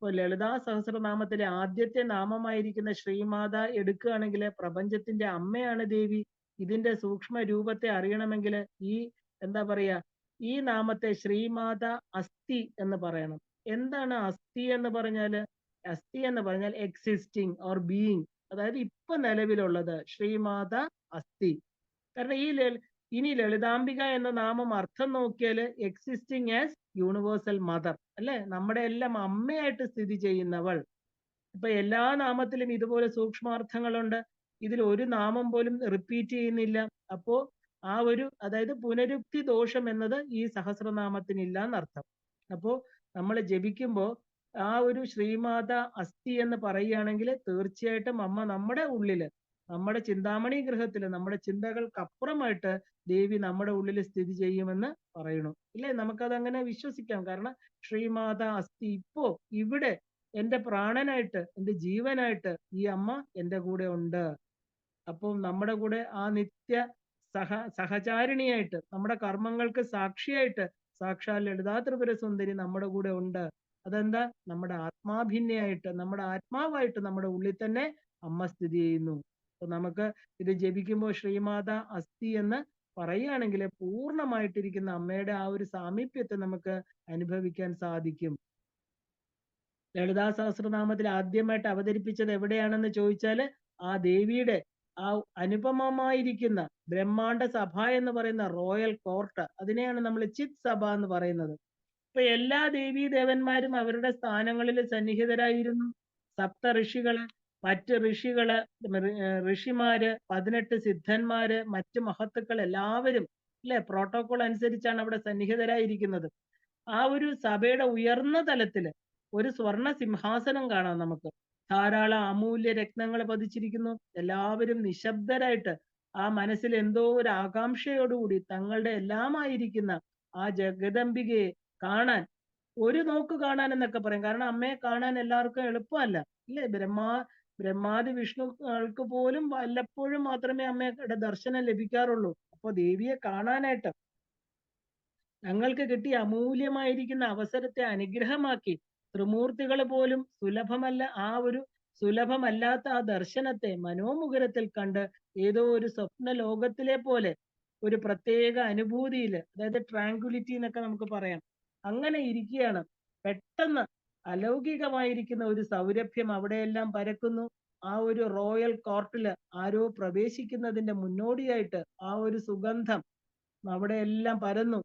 ഇപ്പൊ ലളിതാ സഹസ്രനാമത്തിലെ ആദ്യത്തെ നാമമായിരിക്കുന്ന ശ്രീമാത എടുക്കുകയാണെങ്കിൽ പ്രപഞ്ചത്തിന്റെ അമ്മയാണ് ദേവി. ഇതിന്റെ സൂക്ഷ്മ രൂപത്തെ അറിയണമെങ്കിൽ ഈ എന്താ പറയാ ഈ നാമത്തെ ശ്രീമാത അസ്ഥി എന്ന് പറയണം. എന്താണ് അസ്ഥി എന്ന് പറഞ്ഞാല്? അസ്ഥി എന്ന് പറഞ്ഞാൽ എക്സിസ്റ്റിംഗ് ഓർ ബീയിങ്, അതായത് ഇപ്പൊ നിലവിലുള്ളത് ശ്രീമാത അസ്ഥി. കാരണം ഇനി ലളിതാംബിക എന്ന നാമം അർത്ഥം നോക്കിയാൽ എക്സിസ്റ്റിംഗ് ആസ് യൂണിവേഴ്സൽ മദർ അല്ലെ, നമ്മുടെ എല്ലാം അമ്മയായിട്ട് സ്ഥിതി ചെയ്യുന്നവൾ. ഇപ്പൊ എല്ലാ നാമത്തിലും ഇതുപോലെ സൂക്ഷ്മാർത്ഥങ്ങളുണ്ട്. ഇതിൽ ഒരു നാമം പോലും റിപ്പീറ്റ് ചെയ്യുന്നില്ല. അപ്പോ ആ ഒരു അതായത് പുനരുക്തി ദോഷം എന്നത് ഈ സഹസ്രനാമത്തിനില്ല എന്നർത്ഥം. അപ്പോ നമ്മൾ ജപിക്കുമ്പോൾ ആ ഒരു ശ്രീമാത അസ്ഥി എന്ന് പറയുകയാണെങ്കിൽ തീർച്ചയായിട്ടും അമ്മ നമ്മുടെ ഉള്ളില്, നമ്മുടെ ചിന്താമണി ഗൃഹത്തില്, നമ്മുടെ ചിന്തകൾക്കപ്പുറമായിട്ട് ദേവി നമ്മുടെ ഉള്ളിൽ സ്ഥിതി ചെയ്യുമെന്ന് പറയണു. ഇല്ലേ, നമുക്കതങ്ങനെ വിശ്വസിക്കാം. കാരണം ശ്രീമാത അസ്ഥി ഇപ്പോ ഇവിടെ എന്റെ പ്രാണനായിട്ട്, എന്റെ ജീവനായിട്ട് ഈ അമ്മ എന്റെ കൂടെ ഉണ്ട്. അപ്പോൾ നമ്മുടെ കൂടെ ആ നിത്യ സഹചാരിണിയായിട്ട്, നമ്മുടെ കർമ്മങ്ങൾക്ക് സാക്ഷിയായിട്ട് സാക്ഷാൽ ലളിതാ ത്രിപുര സുന്ദരി നമ്മുടെ കൂടെ ഉണ്ട്. അതെന്താ? നമ്മുടെ ആത്മാഭിന്നയായിട്ട്, നമ്മുടെ ആത്മാവായിട്ട് നമ്മുടെ ഉള്ളിൽ തന്നെ അമ്മ സ്ഥിതി ചെയ്യുന്നു. അപ്പൊ നമുക്ക് ഇത് ജപിക്കുമ്പോൾ ശ്രീമാത അസ്ഥി എന്ന് പറയുകയാണെങ്കിൽ പൂർണ്ണമായിട്ടിരിക്കുന്ന അമ്മയുടെ ആ ഒരു സാമീപ്യത്തെ നമുക്ക് അനുഭവിക്കാൻ സാധിക്കും. ലളിതാ സഹസ്രനാമത്തിൽ ആദ്യമായിട്ട് അവതരിപ്പിച്ചത് എവിടെയാണെന്ന് ചോദിച്ചാല് ആ ദേവിയുടെ ആ അനുപമമായിരിക്കുന്ന ബ്രഹ്മാണ്ട സഭ എന്ന് പറയുന്ന റോയൽ കോർട്ട്, അതിനെയാണ് നമ്മൾ ചിത് സഭ എന്ന് പറയുന്നത്. ഇപ്പൊ എല്ലാ ദേവീ ദേവന്മാരും അവരുടെ സ്ഥാനങ്ങളിൽ സന്നിഹിതരായിരുന്നു. സപ്ത ഋഷികള്, മറ്റ് ഋഷികള്, ഋഷിമാര്, 18 സിദ്ധന്മാര്, മറ്റ് മഹത്തുക്കൾ എല്ലാവരും അല്ലെ പ്രോട്ടോകോൾ അനുസരിച്ചാണ് അവിടെ സന്നിഹിതരായിരിക്കുന്നത്. ആ ഒരു സഭയുടെ ഉയർന്ന തലത്തില് ഒരു സ്വർണ സിംഹാസനം കാണാം നമുക്ക്. ധാരാളം അമൂല്യ രത്നങ്ങൾ പതിച്ചിരിക്കുന്നു. എല്ലാവരും നിശബ്ദരായിട്ട് ആ മനസ്സിൽ എന്തോ ഒരു ആകാംക്ഷയോടുകൂടി തങ്ങളുടെ എല്ലാമായിരിക്കുന്ന ആ ജഗദംബികയെ കാണാൻ, ഒരു നോക്ക് കാണാൻ എന്നൊക്കെ പറയും. കാരണം അമ്മയെ കാണാൻ എല്ലാവർക്കും എളുപ്പമല്ല ഇല്ലേ. ബ്രഹ്മാദി വിഷ്ണുക്കൾക്ക് പോലും വല്ലപ്പോഴും മാത്രമേ അമ്മയുടെ ദർശനം ലഭിക്കാറുള്ളൂ. അപ്പൊ ദേവിയെ കാണാനായിട്ട് ഞങ്ങൾക്ക് കിട്ടിയ അമൂല്യമായിരിക്കുന്ന അവസരത്തെ അനുഗ്രഹമാക്കി ത്രിമൂർത്തികൾ പോലും സുലഭമല്ലാത്ത ആ ദർശനത്തെ മനോമുകുരത്തിൽ കണ്ട് ഏതോ ഒരു സ്വപ്ന ലോകത്തിലെ പോലെ ഒരു പ്രത്യേക അനുഭൂതിയില്, അതായത് ട്രാങ്കുലിറ്റി എന്നൊക്കെ നമുക്ക് പറയാം, അങ്ങനെ ഇരിക്കുകയാണ്. പെട്ടെന്ന് അലൗകികമായിരിക്കുന്ന ഒരു സൗരഭ്യം അവിടെയെല്ലാം പരക്കുന്നു. ആ ഒരു റോയൽ കോർട്ടില് ആരോ പ്രവേശിക്കുന്നതിന്റെ മുന്നോടിയായിട്ട് ആ ഒരു സുഗന്ധം അവിടെ എല്ലാം പരന്നു.